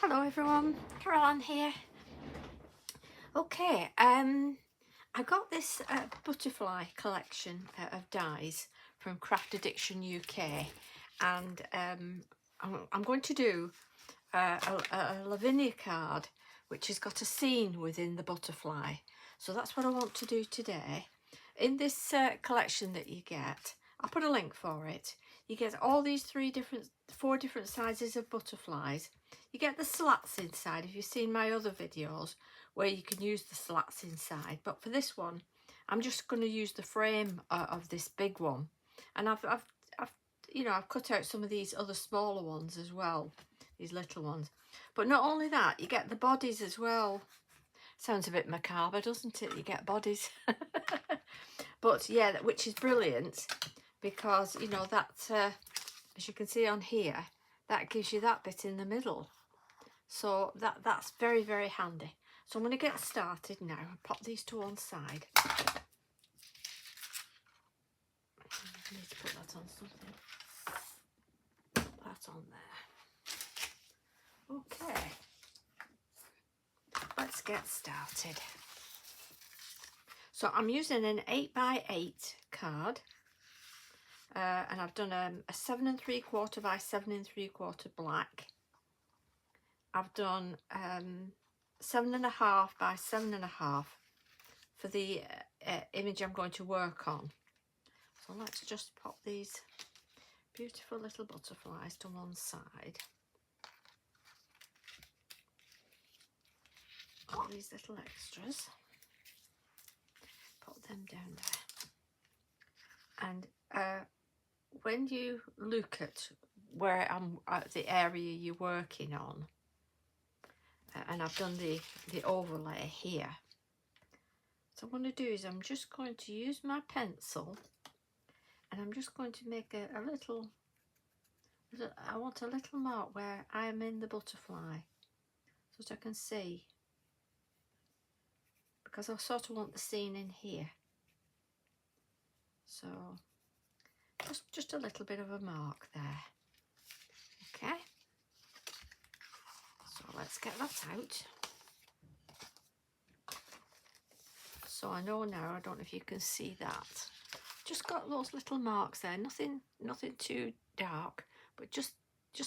Hello everyone, Caroline here. Okay, I got this butterfly collection of dies from Craftaddictionuk, and I'm going to do a Lavinia card which has got a scene within the butterfly. So that's what I want to do today. In this collection that you get, I'll put a link for it. You get all these four different sizes of butterflies. You get the slats inside, if you've seen my other videos where you can use the slats inside. But for this one, I'm just going to use the frame of this big one. And I've cut out some of these other smaller ones as well, these little ones. But not only that, you get the bodies as well. Sounds a bit macabre, doesn't it? You get bodies. But yeah, which is brilliant because, you know, that, as you can see on here, that gives you that bit in the middle. So that's very, very handy. So I'm going to get started now and pop these to one side. I need to put that on something. That's on there. Okay. Let's get started. So I'm using an 8x8 card. And I've done a 7 3/4 by 7 3/4 black. I've done 7.5 by 7.5 for the image I'm going to work on. So let's just pop these beautiful little butterflies to one side. All these little extras. Put them down there. And when you look at where I'm at the area you're working on, and I've done the overlay here, so what I'm going to do is I'm just going to use my pencil and I'm just going to make a little, I want a little mark where I am in the butterfly so that I can see, because I sort of want the scene in here. So just a little bit of a mark there. Okay, so let's get that out. So I know now, I don't know if you can see that. Just got those little marks there, nothing too dark, but just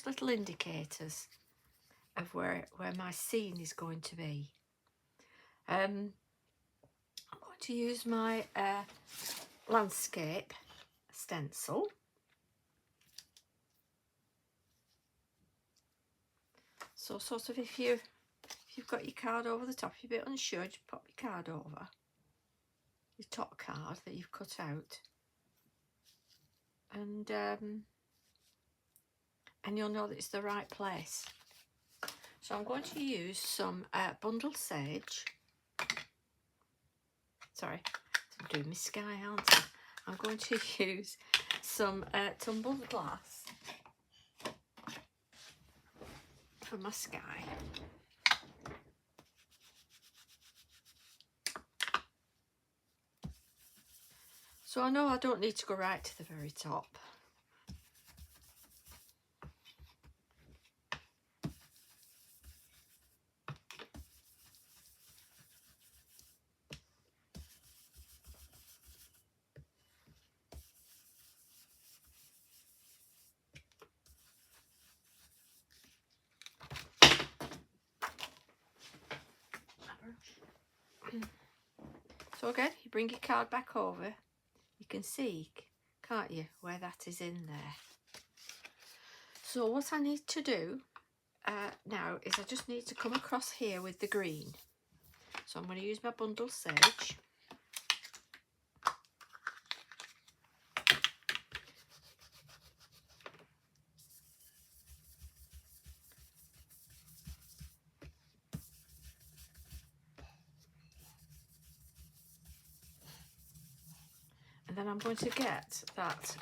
little indicators of where my scene is going to be. I'm going to use my landscape stencil. So sort of if you've got your card over the top, if you're a bit unsure, just pop your card over, your top card that you've cut out, and you'll know that it's the right place. So I'm going to use some bundle sage. Sorry, I'm doing my sky, aren't I? I'm going to use some tumbled glass for my sky. So I know I don't need to go right to the very top. So again, you bring your card back over, you can see, can't you, where that is in there. So what I need to do now is I just need to come across here with the green. So I'm going to use my bundle sage. And then I'm going to get that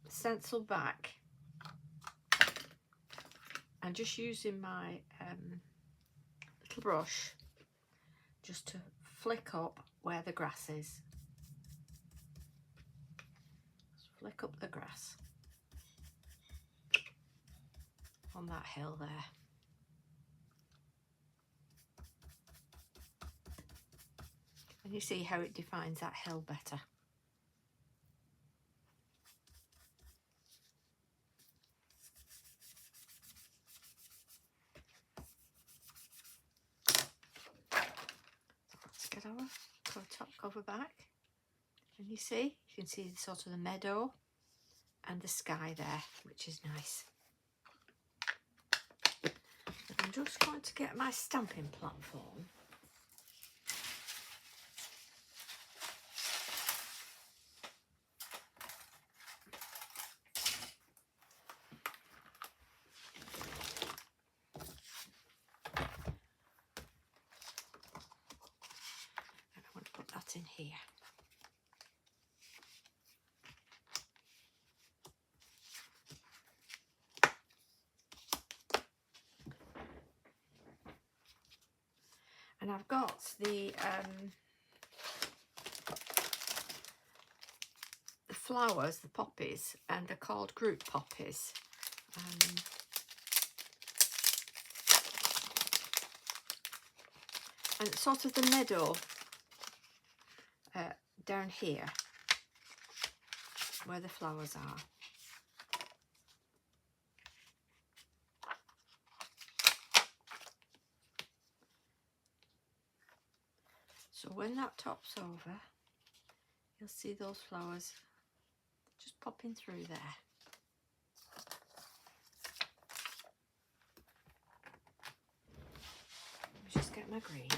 stencil back and just using my little brush just to flick up where the grass is. Just flick up the grass on that hill there. And you see how it defines that hill better. Let's get our top cover back. And you can see sort of the meadow and the sky there, which is nice. And I'm just going to get my stamping platform. And I want to put that in here. And I've got the flowers, the poppies, and they're called group poppies. And it's sort of the meadow down here where the flowers are. So when that tops over, you'll see those flowers just popping through there. Let me just get my green.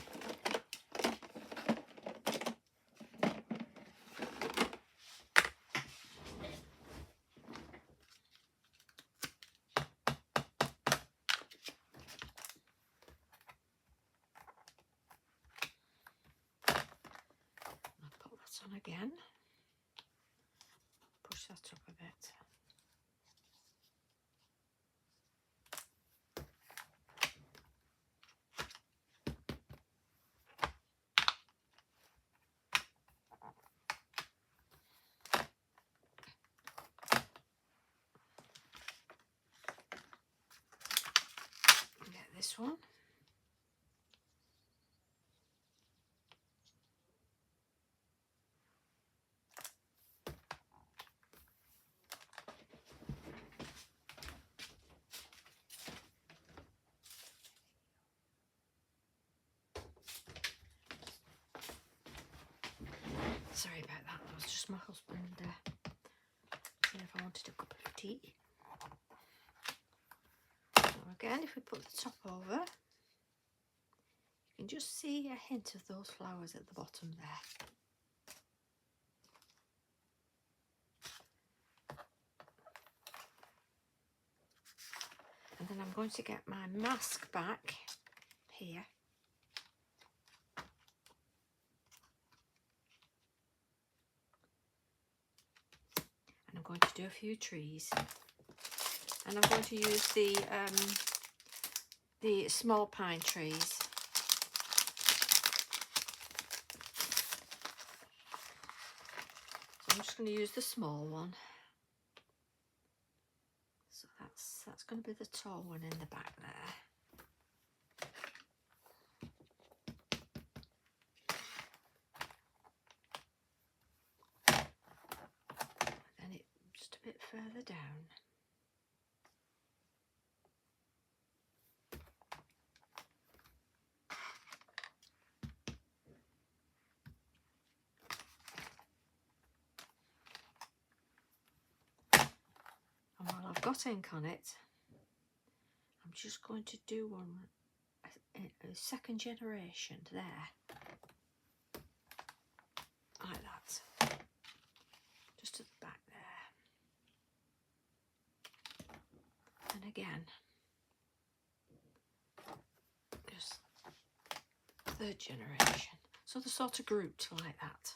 On again, push that up a bit. Get this one. Sorry about that, that was just my husband seeing if I wanted a cup of tea. So again, if we put the top over, you can just see a hint of those flowers at the bottom there. And then I'm going to get my mask back here. I'm going to do a few trees, and I'm going to use the small pine trees. So I'm just going to use the small one. So that's going to be the tall one in the back there. A bit further down. And while I've got ink on it, I'm just going to do one, a second generation there, like that, just at the back there. And again, just third generation. So they're sort of grouped like that.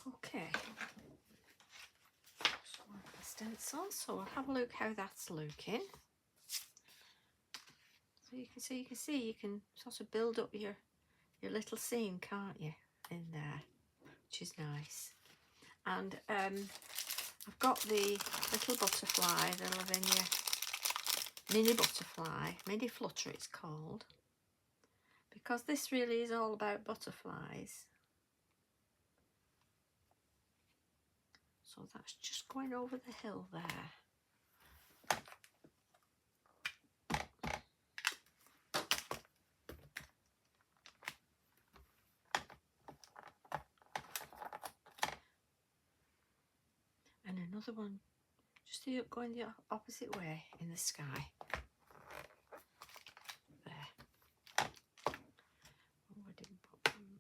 Okay. So the stencil, so we'll have a look how that's looking. So you can see, you can sort of build up your your little scene, can't you, in there, which is nice. And I've got the little butterfly, the Lavinia mini butterfly, mini flutter it's called, because this really is all about butterflies. So that's just going over the hill there. And another one just going the opposite way in the sky. There. Oh, I didn't put them.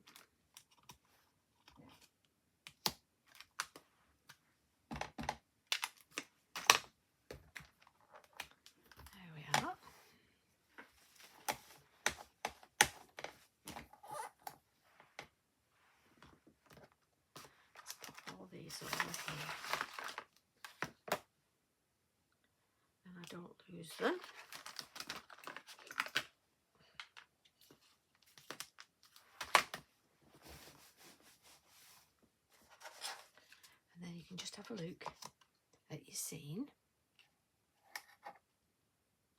There we are. Let's put all these over here. And I don't lose them. And then you can just have a look at your scene.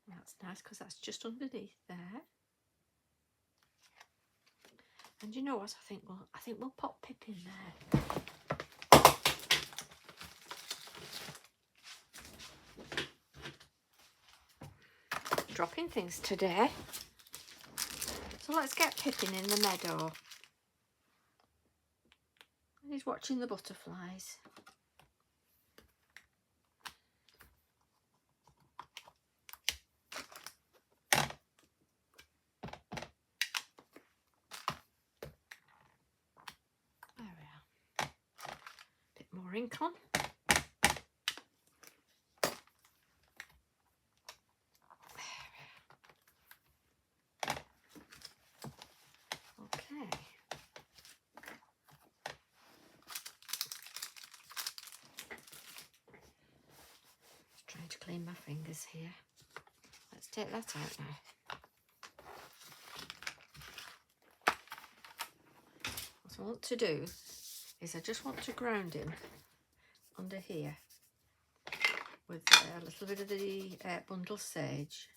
That's nice because that's just underneath there. And you know what? I think we'll pop Pip in there. Dropping things today. So let's get Pippin in the meadow. He's watching the butterflies. There we are. Bit more ink on. Okay. Just trying to clean my fingers here. Let's take that out now. What I want to do is I just want to ground him under here with a little bit of the bundle sage.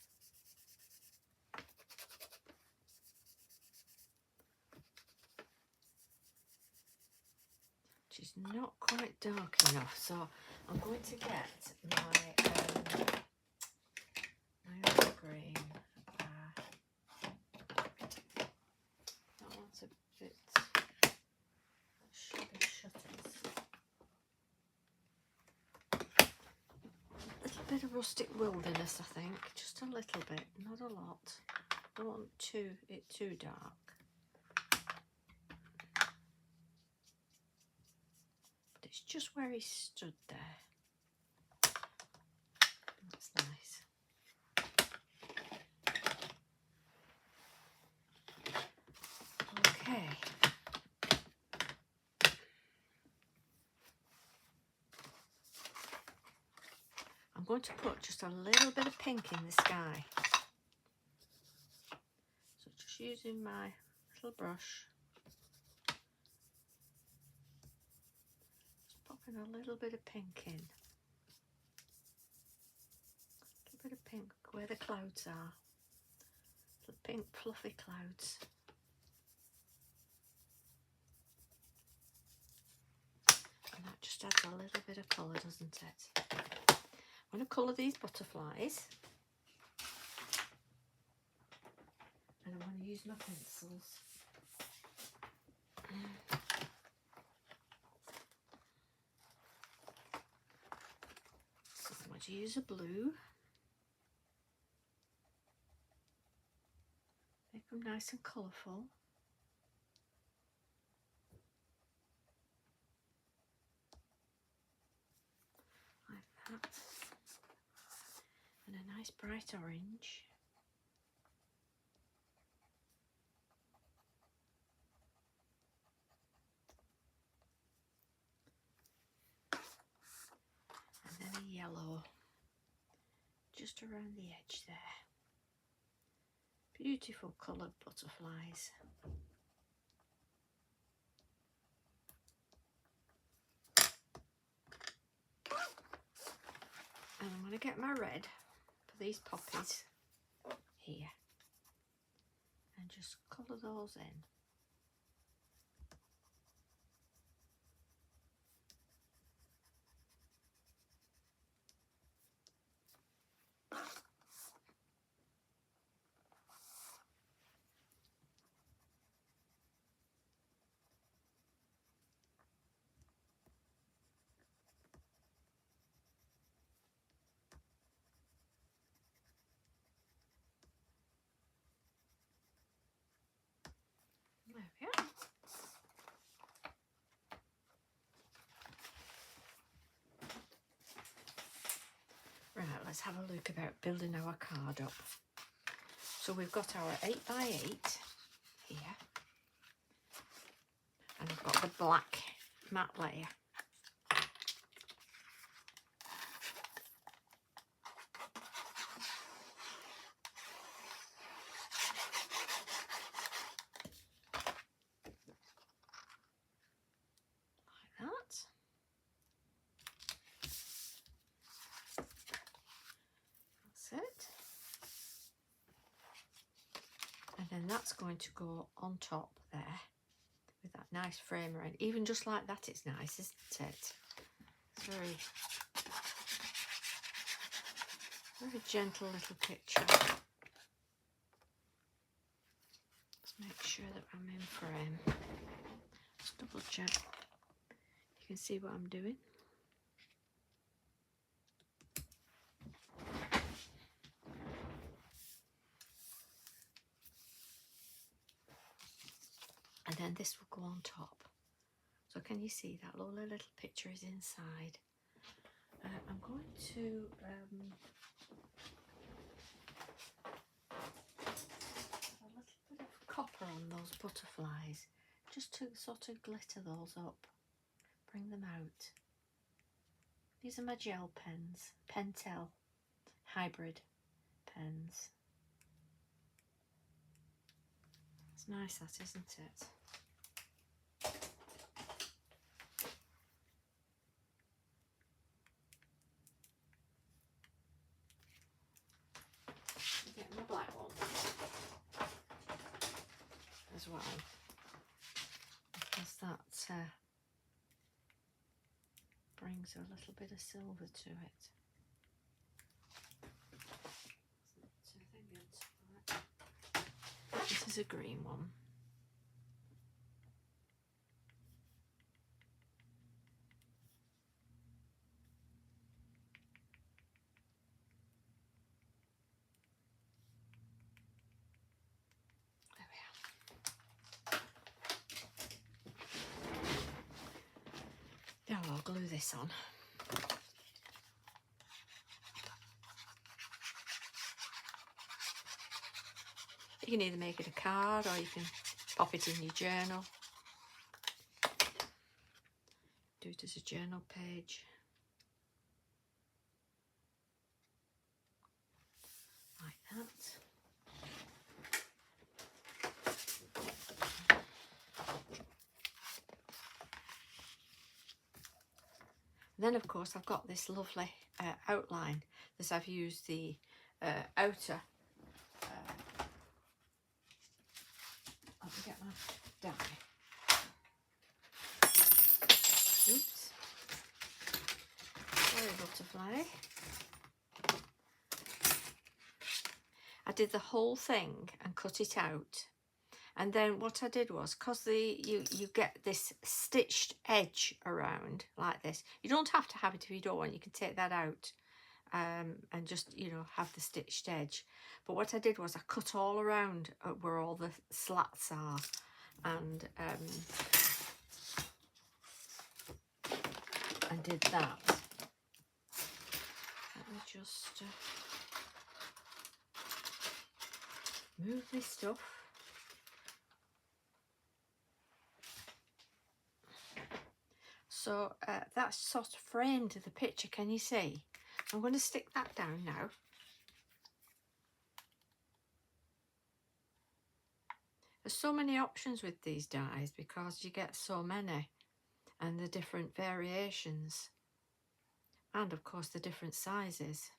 Which is not quite dark enough, so I'm going to get my other green. That one's a bit shutters. A little bit of rustic wilderness, I think, just a little bit, not a lot. I don't want it too dark. It's just where he stood there. That's nice. Okay. I'm going to put just a little bit of pink in the sky. So just using my little brush. Popping a little bit of pink in. A little bit of pink where the clouds are. Little pink fluffy clouds. And that just adds a little bit of colour, doesn't it? I'm going to colour these butterflies. And I'm going to use my pencils. So I'm going to use a blue. Make them nice and colourful. Like that. And a nice bright orange. And then a yellow just around the edge there. Beautiful coloured butterflies. And I'm going to get my red for these poppies here and just colour those in. There we are. Right, let's have a look about building our card up. So we've got our 8x8 here, and I've got the black matte layer. Like that. That's it. And then that's going to go on top there with that nice frame around. Even just like that, it's nice, isn't it? It's very gentle little picture. Let's make sure that I'm in frame. Let's double check. You can see what I'm doing. And then this will go on top. So can you see that lovely little picture is inside? I'm going to a little bit of copper on those butterflies, just to sort of glitter those up, bring them out. These are my gel pens, Pentel hybrid pens. It's nice, that, isn't it? Get my black one as well, because that brings a little bit of silver to it. This is a green one. Now I'll glue this on. You can either make it a card or you can pop it in your journal. Do it as a journal page. Like that. Then of course I've got this lovely outline that I've used the outer, let me get my die. Oops, sorry butterfly. I did the whole thing and cut it out. And then what I did was, because you get this stitched edge around like this. You don't have to have it if you don't want. You can take that out and just, you know, have the stitched edge. But what I did was I cut all around where all the slats are, and did that. Let me just move this stuff. So that's sort of framed the picture, can you see? I'm going to stick that down now. There's so many options with these dies because you get so many and the different variations. and of course the different sizes.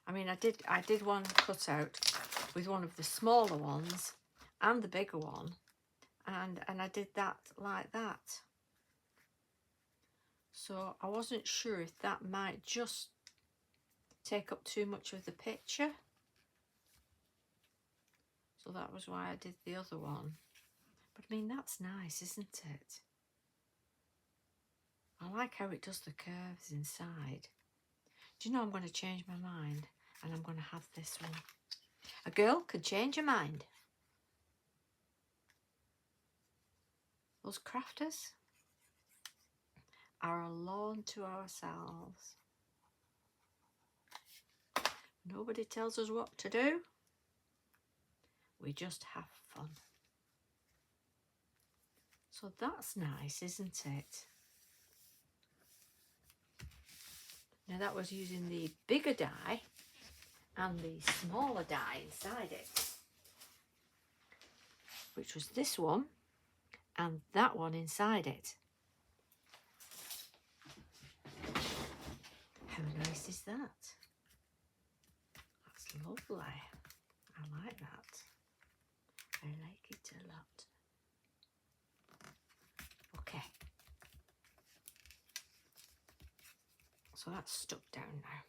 I mean, I did one cutout with one of the smaller ones and the bigger one, and I did that like that. So I wasn't sure if that might just take up too much of the picture. So that was why I did the other one. But I mean, that's nice, isn't it? I like how it does the curves inside. Do you know, I'm going to change my mind and I'm going to have this one. A girl could change her mind. Those crafters are alone to ourselves. Nobody tells us what to do. We just have fun. So that's nice, isn't it? Now that was using the bigger die and the smaller die inside it, which was this one and that one inside it. How nice is that? That's lovely. I like that. I like it a lot. Okay. So that's stuck down now.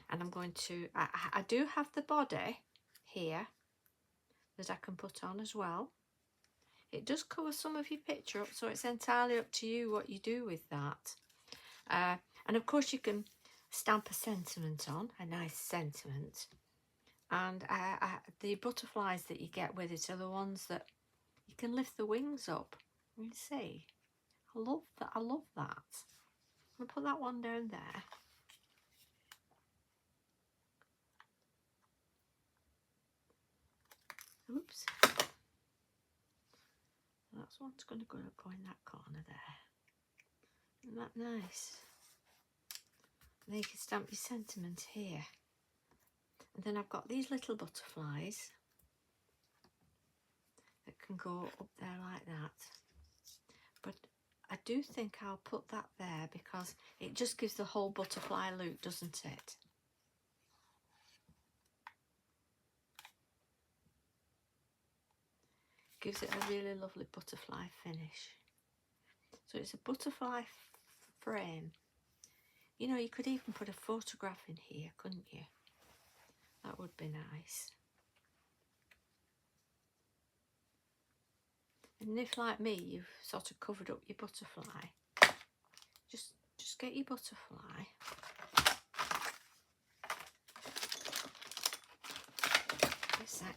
And I'm going to, I do have the body here that I can put on as well. It does cover some of your picture up, so it's entirely up to you what you do with that. And of course you can stamp a sentiment on, a nice sentiment. And the butterflies that you get with it are the ones that you can lift the wings up. You can see. I love that. I love that. I'm going to put that one down there. Oops. That one's going to go in that corner there. Isn't that nice? And then you can stamp your sentiment here. And then I've got these little butterflies that can go up there like that. But I do think I'll put that there because it just gives the whole butterfly look, doesn't it? Gives it a really lovely butterfly finish. So it's a butterfly frame. You know, you could even put a photograph in here, couldn't you? That would be nice. And if, like me, you've sort of covered up your butterfly, just get your butterfly. A sec.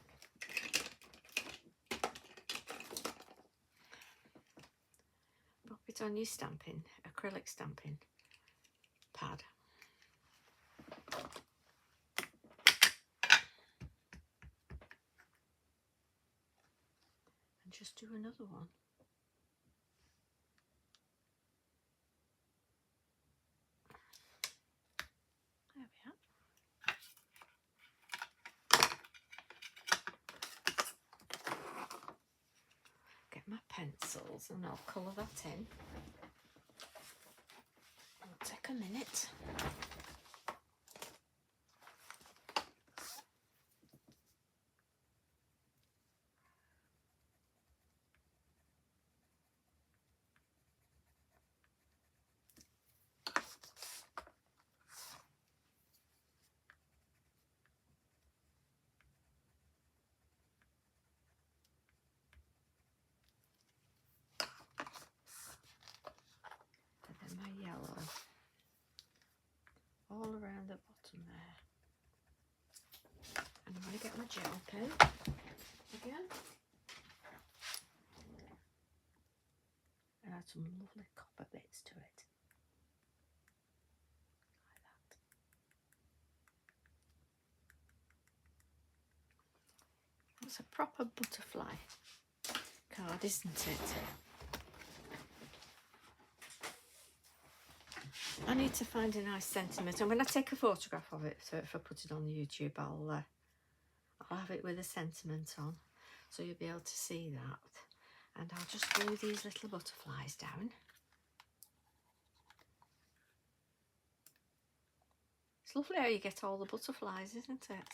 Pop it on your stamping, acrylic stamping pad. And just do another one. There we are. Get my pencils and I'll colour that in. It'll take a minute. And then my yellow all around the bottom there. And I'm going to get my gel pen again and add some lovely copper bits to it. Like that. That's a proper butterfly card, isn't it? I need to find a nice sentiment. And when I take a photograph of it, so if I put it on YouTube, I'll have it with a sentiment on, so you'll be able to see that. And I'll just glue these little butterflies down. lovely how you get all the butterflies, isn't it?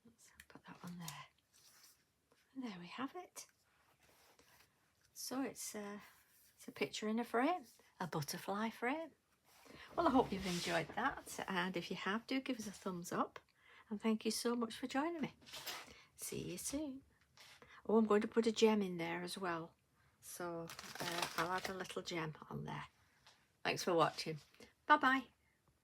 Let's put that one there. And there we have it. So it's a picture in a frame, a butterfly frame. Well, I hope you've enjoyed that, and if you have, do give us a thumbs up, and thank you so much for joining me. See you soon. Oh, I'm going to put a gem in there as well, so I'll add a little gem on there. Thanks for watching. Bye bye.